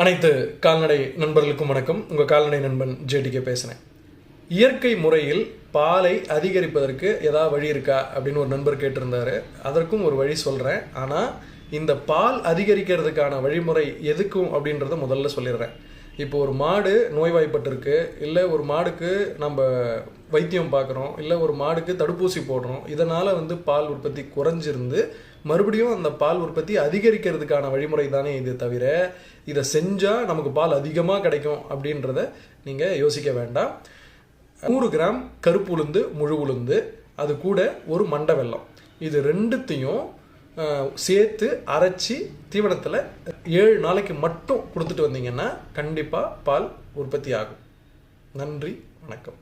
அனைத்து கால்நடை நண்பர்களுக்கும் வணக்கம். உங்கள் கால்நடை நண்பன் ஜேடிகே பேசுகிறேன். இயற்கை முறையில் பாலை அதிகரிப்பதற்கு ஏதாவது வழி இருக்கா அப்படின்னு ஒரு நண்பர் கேட்டிருந்தாரு. அதற்கும் ஒரு வழி சொல்கிறேன். ஆனால் இந்த பால் அதிகரிக்கிறதுக்கான வழிமுறை எதுக்கும் அப்படின்றத முதல்ல சொல்லிடுறேன். இப்போ ஒரு மாடு நோய்வாய்ப்பட்டிருக்கு, இல்லை ஒரு மாடுக்கு நம்ம வைத்தியம் பார்க்குறோம், இல்லை ஒரு மாடுக்கு தடுப்பூசி போடுறோம். இதனால் பால் உற்பத்தி குறைஞ்சிருந்து மறுபடியும் அந்த பால் உற்பத்தி அதிகரிக்கிறதுக்கான வழிமுறை தானே இது. தவிர இதை செஞ்சால் நமக்கு பால் அதிகமாக கிடைக்கும் அப்படின்றத நீங்கள் யோசிக்க வேண்டாம். 100 கிராம் கருப்பு உளுந்து, முழு உளுந்து, அது கூட ஒரு மண்டை வெல்லம், இது ரெண்டுத்தையும் சேர்த்து அரைச்சி தீவனத்தில் 7 நாளைக்கு மட்டும் கொடுத்துட்டு வந்தீங்கன்னா கண்டிப்பாக பால் உற்பத்தி ஆகும். நன்றி, வணக்கம்.